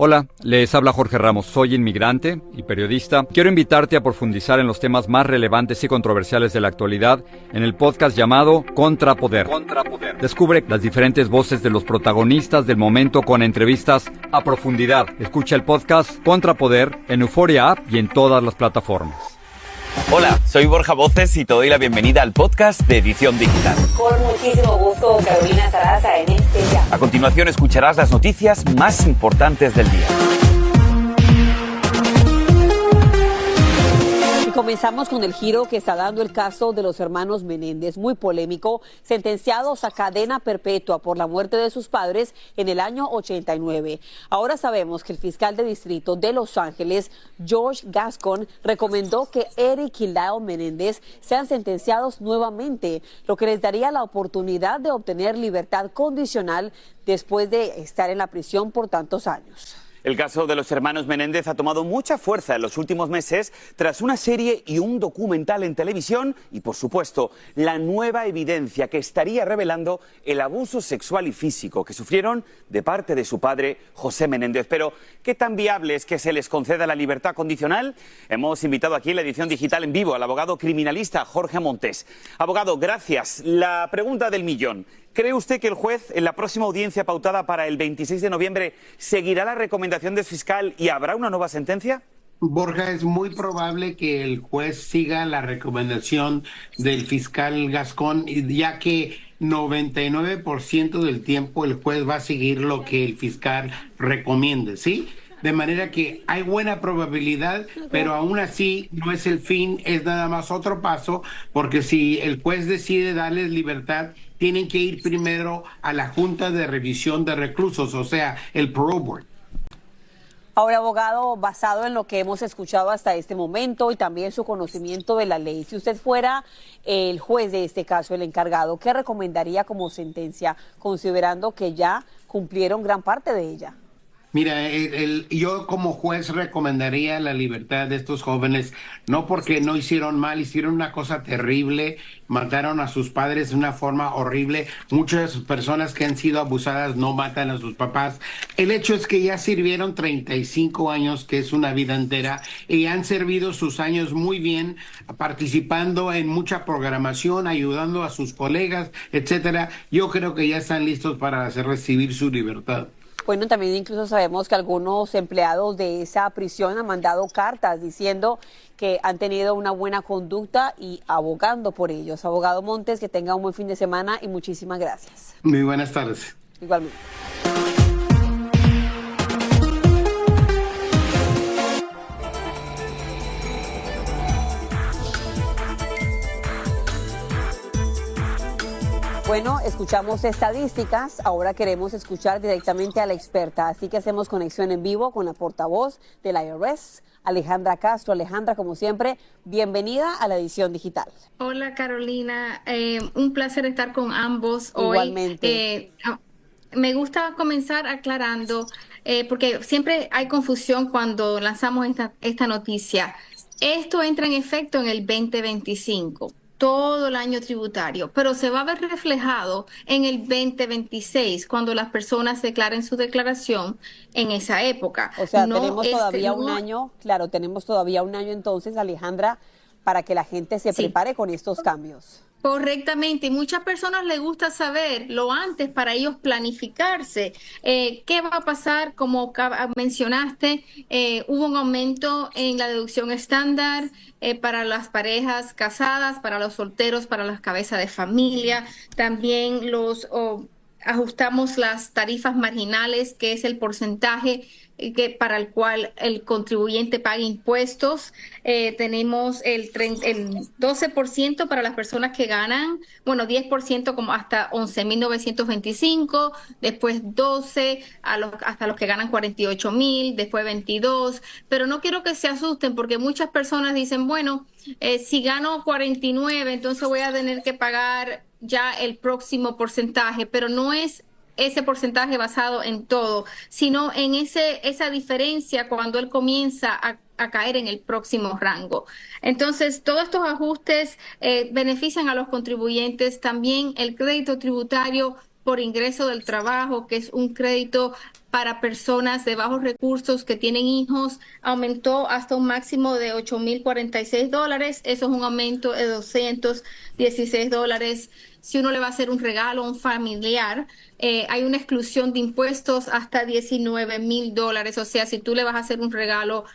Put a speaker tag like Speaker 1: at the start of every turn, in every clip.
Speaker 1: Hola, les habla Jorge Ramos, soy inmigrante y periodista. Quiero invitarte a profundizar en los temas más relevantes y controversiales de la actualidad en el podcast llamado Contrapoder. Descubre las diferentes voces de los protagonistas del momento con entrevistas a profundidad. Escucha el podcast Contrapoder en Euphoria App y en todas las plataformas.
Speaker 2: Hola, soy Borja Voces y te doy la bienvenida al podcast de Edición Digital.
Speaker 3: Con muchísimo gusto, Carolina Sarasa en este ya.
Speaker 2: A continuación escucharás las noticias más importantes del día.
Speaker 3: Comenzamos con el giro que está dando el caso de los hermanos Menéndez, muy polémico, sentenciados a cadena perpetua por la muerte de sus padres en el año 89. Ahora sabemos que el fiscal de distrito de Los Ángeles, George Gascon, recomendó que Eric y Lyle Menéndez sean sentenciados nuevamente, lo que les daría la oportunidad de obtener libertad condicional después de estar en la prisión por tantos años.
Speaker 2: El caso de los hermanos Menéndez ha tomado mucha fuerza en los últimos meses tras una serie y un documental en televisión y, por supuesto, la nueva evidencia que estaría revelando el abuso sexual y físico que sufrieron de parte de su padre, José Menéndez. Pero, ¿qué tan viable es que se les conceda la libertad condicional? Hemos invitado aquí en la edición digital en vivo al abogado criminalista Jorge Montes. Abogado, gracias. La pregunta del millón. ¿Cree usted que el juez, en la próxima audiencia pautada para el 26 de noviembre, seguirá la recomendación del fiscal y habrá una nueva sentencia?
Speaker 4: Borja, es muy probable que el juez siga la recomendación del fiscal Gascón, ya que 99% del tiempo el juez va a seguir lo que el fiscal recomiende, ¿sí? De manera que hay buena probabilidad, pero aún así no es el fin, es nada más otro paso, porque si el juez decide darles libertad, tienen que ir primero a la Junta de Revisión de Reclusos, o sea, el Parole Board.
Speaker 3: Ahora, abogado, basado en lo que hemos escuchado hasta este momento y también su conocimiento de la ley, si usted fuera el juez de este caso, el encargado, ¿qué recomendaría como sentencia, considerando que ya cumplieron gran parte de ella?
Speaker 4: Mira, yo como juez recomendaría la libertad de estos jóvenes, no porque no hicieron mal, hicieron una cosa terrible, mataron a sus padres de una forma horrible. Muchas personas que han sido abusadas no matan a sus papás. El hecho es que ya sirvieron 35 años, que es una vida entera, y han servido sus años muy bien, participando en mucha programación, ayudando a sus colegas, etcétera. Yo creo que ya están listos para recibir su libertad.
Speaker 3: Bueno, también incluso sabemos que algunos empleados de esa prisión han mandado cartas diciendo que han tenido una buena conducta y abogando por ellos. Abogado Montes, que tenga un buen fin de semana y muchísimas gracias.
Speaker 4: Muy buenas tardes.
Speaker 3: Igualmente. Bueno, escuchamos estadísticas, ahora queremos escuchar directamente a la experta, así que hacemos conexión en vivo con la portavoz del IRS, Alejandra Castro. Alejandra, como siempre, bienvenida a la edición digital.
Speaker 5: Hola Carolina, un placer estar con ambos hoy.
Speaker 3: Igualmente.
Speaker 5: Me gusta comenzar aclarando, porque siempre hay confusión cuando lanzamos esta noticia. Esto entra en efecto en el 2025. Todo el año tributario, pero se va a ver reflejado en el 2026 cuando las personas declaren su declaración en esa época.
Speaker 3: O sea, tenemos todavía un año, claro, tenemos todavía un año entonces, Alejandra, para que la gente se prepare con estos cambios.
Speaker 5: Correctamente, y muchas personas les gusta saber lo antes para ellos planificarse. ¿Qué va a pasar? Como mencionaste, hubo un aumento en la deducción estándar para las parejas casadas, para los solteros, para las cabezas de familia. También ajustamos las tarifas marginales, que es el porcentaje para el cual el contribuyente paga impuestos. Tenemos el 12% para las personas que ganan, 10% como hasta 11.925, después 12 hasta los que ganan 48.000, después 22, pero no quiero que se asusten porque muchas personas dicen, si gano 49, entonces voy a tener que pagar ya el próximo porcentaje, pero no es ese porcentaje basado en todo, sino en esa diferencia cuando él comienza a caer en el próximo rango. Entonces, todos estos ajustes benefician a los contribuyentes. También el crédito tributario por ingreso del trabajo, que es un crédito para personas de bajos recursos que tienen hijos aumentó hasta un máximo de $8,046. Eso es un aumento de $216. Si uno le va a hacer un regalo a un familiar, hay una exclusión de impuestos hasta $19,000. O sea, si tú le vas a hacer un regalo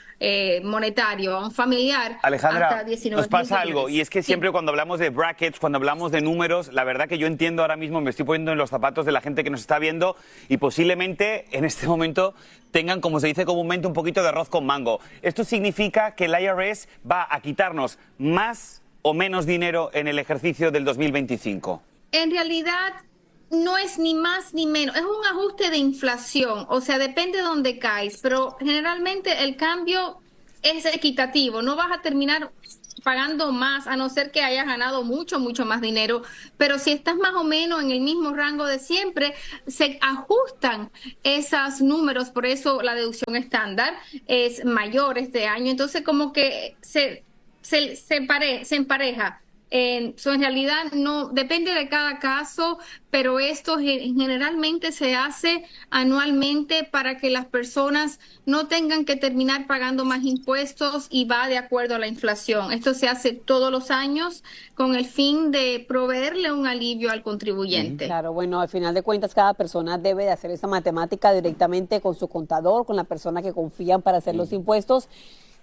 Speaker 5: monetario a un familiar,
Speaker 2: Alejandra,
Speaker 5: hasta $19,000.
Speaker 2: nos pasa algo, y es que siempre cuando hablamos de brackets, cuando hablamos de números, la verdad que yo entiendo ahora mismo, me estoy poniendo en los zapatos de la gente que nos está viendo y posiblemente en este momento tengan, como se dice comúnmente, un poquito de arroz con mango. Esto significa que el IRS va a quitarnos más o menos dinero en el ejercicio del 2025.
Speaker 5: En realidad no es ni más ni menos, es un ajuste de inflación, o sea, depende de dónde caes, pero generalmente el cambio es equitativo, no vas a terminar pagando más, a no ser que hayas ganado mucho más dinero, pero si estás más o menos en el mismo rango de siempre, se ajustan esos números, por eso la deducción estándar es mayor este año, entonces como que se empareja. En realidad no depende de cada caso, pero esto generalmente se hace anualmente para que las personas no tengan que terminar pagando más impuestos y va de acuerdo a la inflación. Esto se hace todos los años con el fin de proveerle un alivio al contribuyente.
Speaker 3: Claro, bueno, al final de cuentas cada persona debe de hacer esa matemática directamente con su contador, con la persona que confían para hacer los impuestos.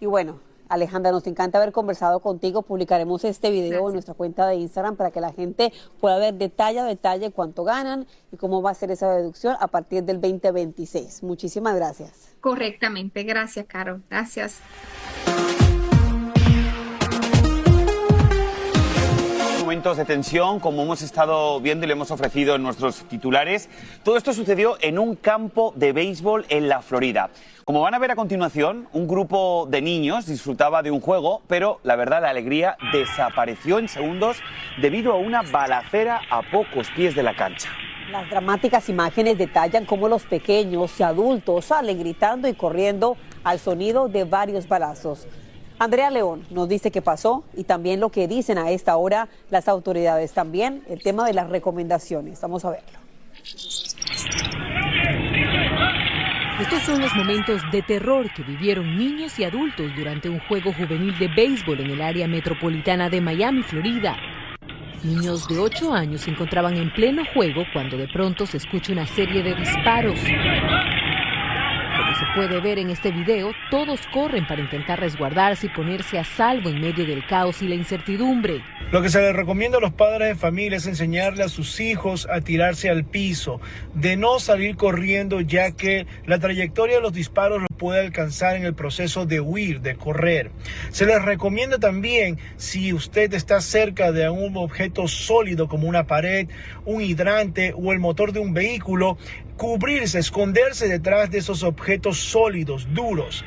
Speaker 3: Y bueno, Alejandra, nos encanta haber conversado contigo. Publicaremos este video en nuestra cuenta de Instagram para que la gente pueda ver detalle a detalle cuánto ganan y cómo va a ser esa deducción a partir del 2026. Muchísimas gracias.
Speaker 5: Correctamente. Gracias, Caro. Gracias.
Speaker 2: Momentos de tensión, como hemos estado viendo y le hemos ofrecido en nuestros titulares. Todo esto sucedió en un campo de béisbol en la Florida. Como van a ver a continuación, un grupo de niños disfrutaba de un juego, pero la verdad la alegría desapareció en segundos debido a una balacera a pocos pies de la cancha.
Speaker 3: Las dramáticas imágenes detallan cómo los pequeños y adultos salen gritando y corriendo al sonido de varios balazos. Andrea León nos dice qué pasó y también lo que dicen a esta hora las autoridades. También el tema de las recomendaciones. Vamos a verlo.
Speaker 6: Estos son los momentos de terror que vivieron niños y adultos durante un juego juvenil de béisbol en el área metropolitana de Miami, Florida. Niños de 8 años se encontraban en pleno juego cuando de pronto se escucha una serie de disparos. Como se puede ver en este video, todos corren para intentar resguardarse y ponerse a salvo en medio del caos y la incertidumbre.
Speaker 7: Lo que se les recomienda a los padres de familia es enseñarle a sus hijos a tirarse al piso, de no salir corriendo, ya que la trayectoria de los disparos los puede alcanzar en el proceso de huir, de correr. Se les recomienda también, si usted está cerca de un objeto sólido como una pared, un hidrante o el motor de un vehículo, cubrirse, esconderse detrás de esos objetos sólidos, duros.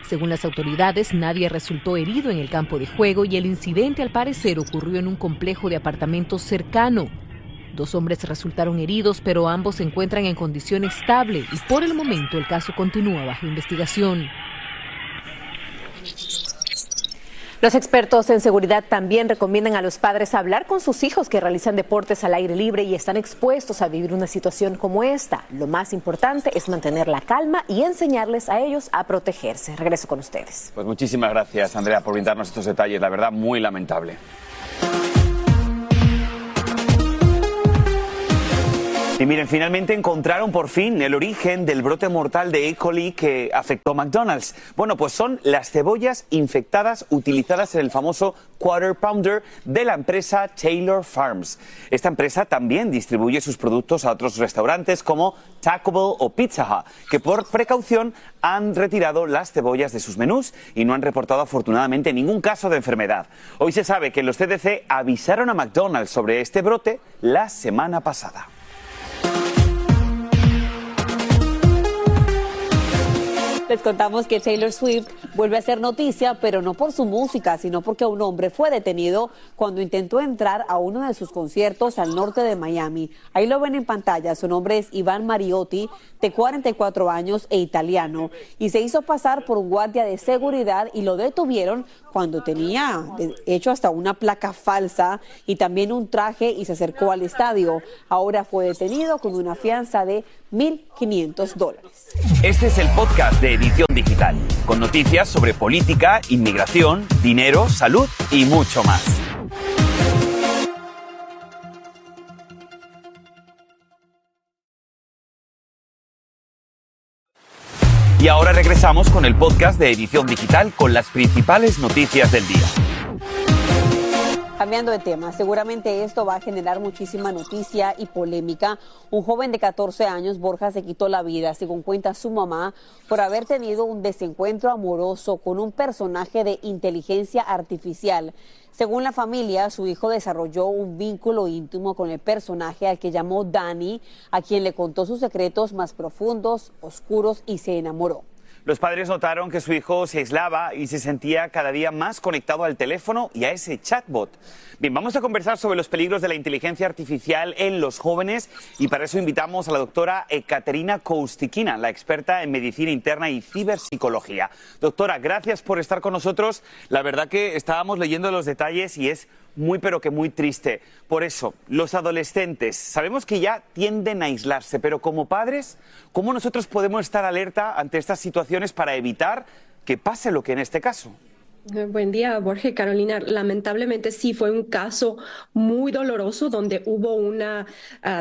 Speaker 6: Según las autoridades, nadie resultó herido en el campo de juego y el incidente al parecer ocurrió en un complejo de apartamentos cercano. 2 hombres resultaron heridos, pero ambos se encuentran en condición estable y por el momento el caso continúa bajo investigación.
Speaker 8: Los expertos en seguridad también recomiendan a los padres hablar con sus hijos que realizan deportes al aire libre y están expuestos a vivir una situación como esta. Lo más importante es mantener la calma y enseñarles a ellos a protegerse. Regreso con ustedes.
Speaker 2: Pues muchísimas gracias, Andrea, por brindarnos estos detalles. La verdad, muy lamentable. Y miren, finalmente encontraron por fin el origen del brote mortal de E. coli que afectó a McDonald's. Bueno, pues son las cebollas infectadas utilizadas en el famoso Quarter Pounder de la empresa Taylor Farms. Esta empresa también distribuye sus productos a otros restaurantes como Taco Bell o Pizza Hut, que por precaución han retirado las cebollas de sus menús y no han reportado afortunadamente ningún caso de enfermedad. Hoy se sabe que los CDC avisaron a McDonald's sobre este brote la semana pasada.
Speaker 3: Les contamos que Taylor Swift vuelve a hacer noticia, pero no por su música, sino porque un hombre fue detenido cuando intentó entrar a uno de sus conciertos al norte de Miami. Ahí lo ven en pantalla, su nombre es Iván Mariotti, de 44 años e italiano, y se hizo pasar por un guardia de seguridad y lo detuvieron cuando tenía hecho hasta una placa falsa y también un traje y se acercó al estadio. Ahora fue detenido con una fianza de $1,500.
Speaker 2: Este es el podcast de Edición Digital, con noticias sobre política, inmigración, dinero, salud y mucho más. Y ahora regresamos con el podcast de Edición Digital con las principales noticias del día.
Speaker 3: Cambiando de tema, seguramente esto va a generar muchísima noticia y polémica. Un joven de 14 años, Borja, se quitó la vida, según cuenta su mamá, por haber tenido un desencuentro amoroso con un personaje de inteligencia artificial. Según la familia, su hijo desarrolló un vínculo íntimo con el personaje al que llamó Danny, a quien le contó sus secretos más profundos, oscuros, y se enamoró.
Speaker 2: Los padres notaron que su hijo se aislaba y se sentía cada día más conectado al teléfono y a ese chatbot. Bien, vamos a conversar sobre los peligros de la inteligencia artificial en los jóvenes y para eso invitamos a la doctora Ekaterina Koustikina, la experta en medicina interna y ciberpsicología. Doctora, gracias por estar con nosotros. La verdad que estábamos leyendo los detalles y es muy pero que muy triste. Por eso, los adolescentes, sabemos que ya tienden a aislarse, pero como padres, ¿cómo nosotros podemos estar alerta ante estas situaciones para evitar que pase lo que en este caso?
Speaker 9: Buen día, Borja y Carolina. Lamentablemente sí fue un caso muy doloroso donde hubo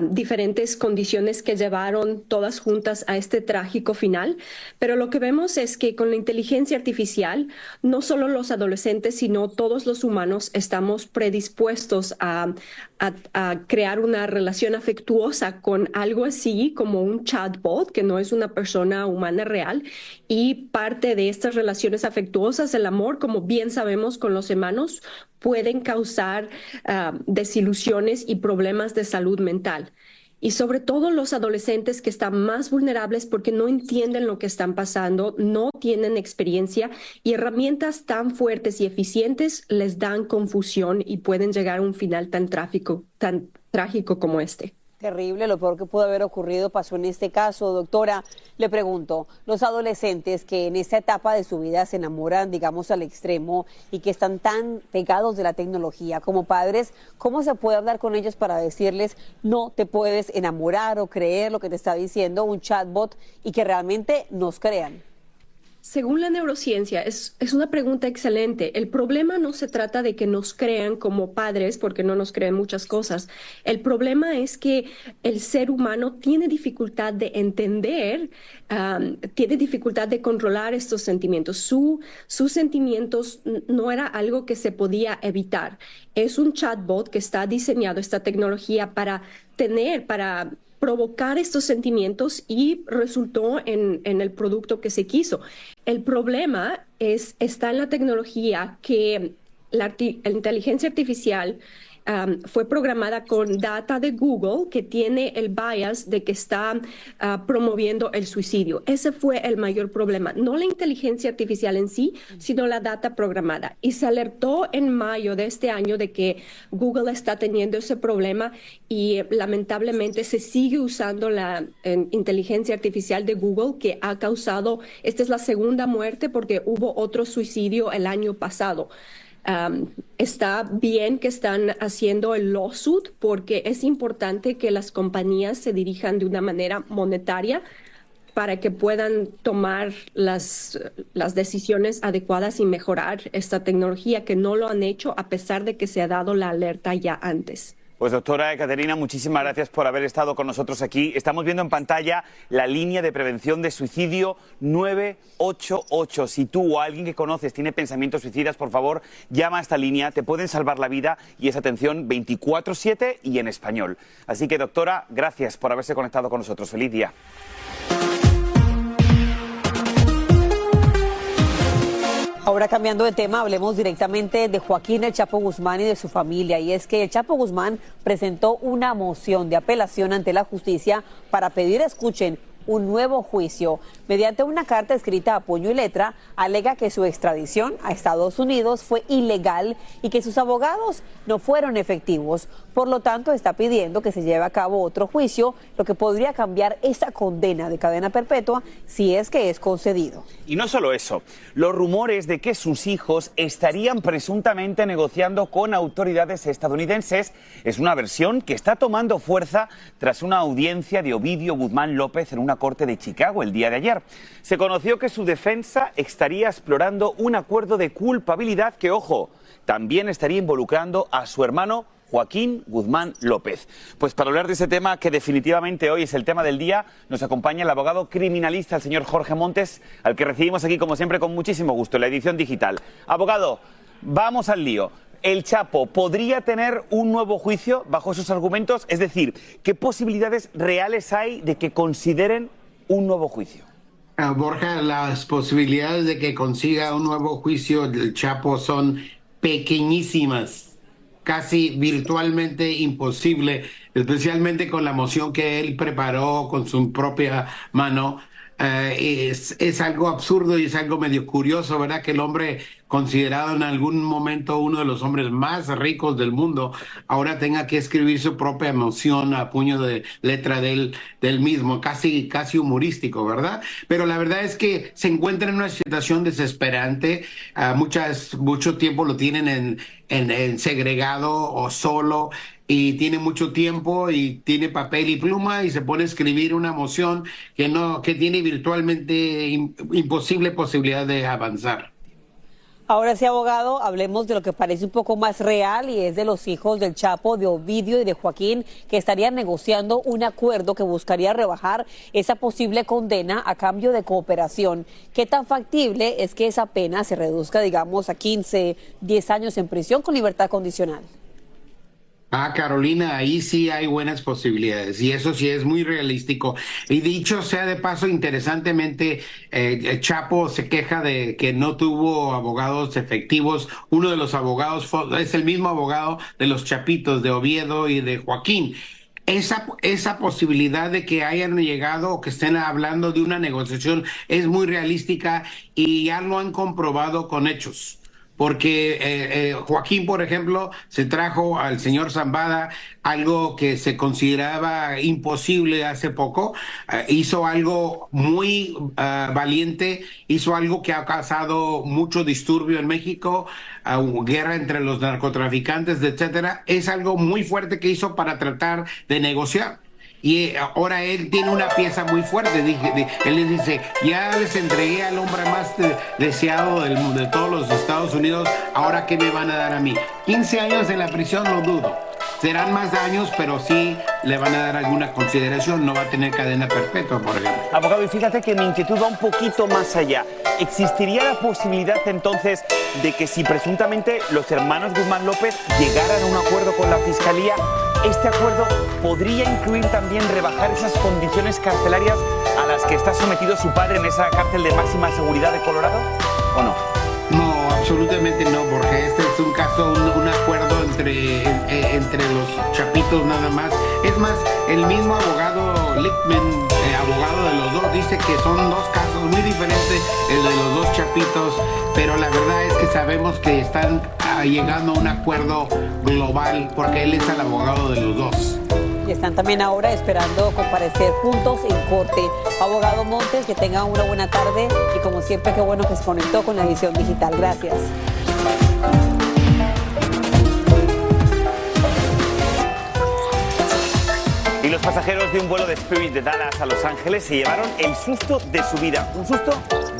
Speaker 9: diferentes condiciones que llevaron todas juntas a este trágico final. Pero lo que vemos es que con la inteligencia artificial, no solo los adolescentes, sino todos los humanos estamos predispuestos a crear una relación afectuosa con algo así como un chatbot, que no es una persona humana real. Y parte de estas relaciones afectuosas, el amor, como bien sabemos con los humanos, pueden causar desilusiones y problemas de salud mental. Y sobre todo los adolescentes que están más vulnerables porque no entienden lo que están pasando, no tienen experiencia y herramientas tan fuertes y eficientes les dan confusión y pueden llegar a un final tan trágico como este.
Speaker 3: Terrible, lo peor que pudo haber ocurrido pasó en este caso. Doctora, le pregunto, los adolescentes que en esta etapa de su vida se enamoran, digamos, al extremo y que están tan pegados de la tecnología, como padres, ¿cómo se puede hablar con ellos para decirles no te puedes enamorar o creer lo que te está diciendo un chatbot y que realmente nos crean?
Speaker 9: Según la neurociencia, es una pregunta excelente. El problema no se trata de que nos crean como padres, porque no nos creen muchas cosas. El problema es que el ser humano tiene dificultad de entender, tiene dificultad de controlar estos sentimientos. Sus sentimientos no era algo que se podía evitar. Es un chatbot que está diseñado, esta tecnología, para provocar estos sentimientos y resultó en el producto que se quiso. El problema está en la tecnología que la inteligencia artificial fue programada con data de Google que tiene el bias de que está promoviendo el suicidio. Ese fue el mayor problema, no la inteligencia artificial en sí, sino la data programada. Y se alertó en mayo de este año de que Google está teniendo ese problema y lamentablemente se sigue usando la inteligencia artificial de Google que ha causado, esta es la segunda muerte porque hubo otro suicidio el año pasado. Está bien que están haciendo el lawsuit porque es importante que las compañías se dirijan de una manera monetaria para que puedan tomar las decisiones adecuadas y mejorar esta tecnología que no lo han hecho a pesar de que se ha dado la alerta ya antes.
Speaker 2: Pues doctora Ekaterina, muchísimas gracias por haber estado con nosotros aquí. Estamos viendo en pantalla la línea de prevención de suicidio 988. Si tú o alguien que conoces tiene pensamientos suicidas, por favor, llama a esta línea, te pueden salvar la vida y es atención 24/7 y en español. Así que doctora, gracias por haberse conectado con nosotros. Feliz día.
Speaker 3: Ahora cambiando de tema, hablemos directamente de Joaquín El Chapo Guzmán y de su familia. Y es que El Chapo Guzmán presentó una moción de apelación ante la justicia para pedir, escuchen, un nuevo juicio. Mediante una carta escrita a puño y letra, alega que su extradición a Estados Unidos fue ilegal y que sus abogados no fueron efectivos. Por lo tanto, está pidiendo que se lleve a cabo otro juicio, lo que podría cambiar esa condena de cadena perpetua si es que es concedido.
Speaker 2: Y no solo eso, los rumores de que sus hijos estarían presuntamente negociando con autoridades estadounidenses es una versión que está tomando fuerza tras una audiencia de Ovidio Guzmán López en una corte de Chicago el día de ayer. Se conoció que su defensa estaría explorando un acuerdo de culpabilidad que, ojo, también estaría involucrando a su hermano Joaquín Guzmán López. Pues para hablar de ese tema, que definitivamente hoy es el tema del día, nos acompaña el abogado criminalista, el señor Jorge Montes, al que recibimos aquí, como siempre, con muchísimo gusto en la edición digital. Abogado, vamos al lío. ¿El Chapo podría tener un nuevo juicio bajo esos argumentos? Es decir, ¿qué posibilidades reales hay de que consideren un nuevo juicio?
Speaker 4: Borja, las posibilidades de que consiga un nuevo juicio del Chapo son pequeñísimas, casi virtualmente imposible, especialmente con la moción que él preparó con su propia mano. Es algo absurdo y es algo medio curioso, ¿verdad? Que el hombre, considerado en algún momento uno de los hombres más ricos del mundo, ahora tenga que escribir su propia moción a puño de letra del mismo, casi humorístico, ¿verdad? Pero la verdad es que se encuentra en una situación desesperante. Mucho tiempo lo tienen en segregado o solo, y tiene mucho tiempo y tiene papel y pluma y se pone a escribir una moción que tiene virtualmente imposible posibilidad de avanzar.
Speaker 3: Ahora sí, abogado, hablemos de lo que parece un poco más real y es de los hijos del Chapo, de Ovidio y de Joaquín, que estarían negociando un acuerdo que buscaría rebajar esa posible condena a cambio de cooperación. ¿Qué tan factible es que esa pena se reduzca, digamos, a 15, 10 años en prisión con libertad condicional?
Speaker 4: Carolina, ahí sí hay buenas posibilidades y eso sí es muy realístico. Y dicho sea de paso, interesantemente, Chapo se queja de que no tuvo abogados efectivos. Uno de los abogados es el mismo abogado de los Chapitos, de Oviedo y de Joaquín. Esa posibilidad de que hayan llegado o que estén hablando de una negociación es muy realística y ya lo han comprobado con hechos. Porque Joaquín, por ejemplo, se trajo al señor Zambada, algo que se consideraba imposible hace poco, hizo algo muy valiente, hizo algo que ha causado mucho disturbio en México, guerra entre los narcotraficantes, etcétera. Es algo muy fuerte que hizo para tratar de negociar. Y ahora él tiene una pieza muy fuerte. Él les dice, ya les entregué al hombre más deseado de todos los Estados Unidos, ¿ahora qué me van a dar a mí? 15 años en la prisión, no dudo. Serán más años, pero sí le van a dar alguna consideración. No va a tener cadena perpetua, por ejemplo.
Speaker 2: Abogado, y fíjate que mi inquietud va un poquito más allá. ¿Existiría la posibilidad entonces de que si presuntamente los hermanos Guzmán López llegaran a un acuerdo con la Fiscalía, este acuerdo podría incluir también rebajar esas condiciones carcelarias a las que está sometido su padre en esa cárcel de máxima seguridad de Colorado, o no?
Speaker 4: No, absolutamente no, porque este es un caso, un acuerdo entre los Chapitos nada más. Es más, el mismo abogado Lichtman, abogado de los dos, dice que son dos casos muy diferentes, el de los dos Chapitos, pero la verdad es que sabemos que están llegando a un acuerdo global porque él es el abogado de los dos.
Speaker 3: Y están también ahora esperando comparecer juntos en corte. Abogado Montes, que tenga una buena tarde y como siempre, qué bueno que se conectó con la edición digital. Gracias.
Speaker 2: Y los pasajeros de un vuelo de Spirit de Dallas a Los Ángeles se llevaron el susto de su vida. Un susto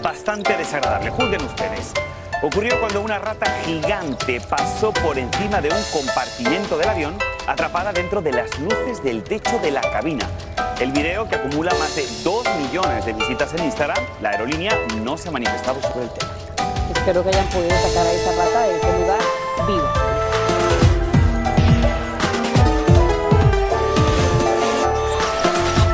Speaker 2: bastante desagradable. Juzguen ustedes. Ocurrió cuando una rata gigante pasó por encima de un compartimento del avión, atrapada dentro de las luces del techo de la cabina. El video, que acumula más de 2 millones de visitas en Instagram, la aerolínea no se ha manifestado sobre el tema.
Speaker 3: Espero que hayan podido sacar a esa rata de ese lugar viva.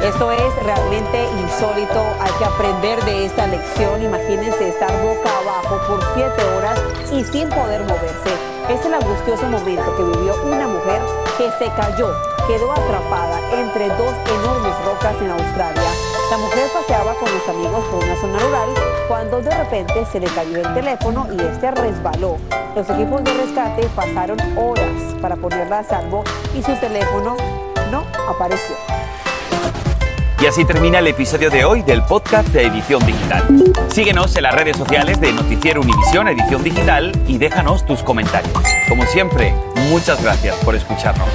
Speaker 3: Esto es realmente insólito, hay que aprender de esta lección. Imagínense estar boca abajo por 7 horas y sin poder moverse. Es el angustioso momento que vivió una mujer que se cayó, quedó atrapada entre 2 enormes rocas en Australia. La mujer paseaba con los amigos por una zona rural cuando de repente se le cayó el teléfono y este resbaló. Los equipos de rescate pasaron horas para ponerla a salvo y su teléfono no apareció.
Speaker 2: Y así termina el episodio de hoy del podcast de Edición Digital. Síguenos en las redes sociales de Noticiero Univisión Edición Digital y déjanos tus comentarios. Como siempre, muchas gracias por escucharnos.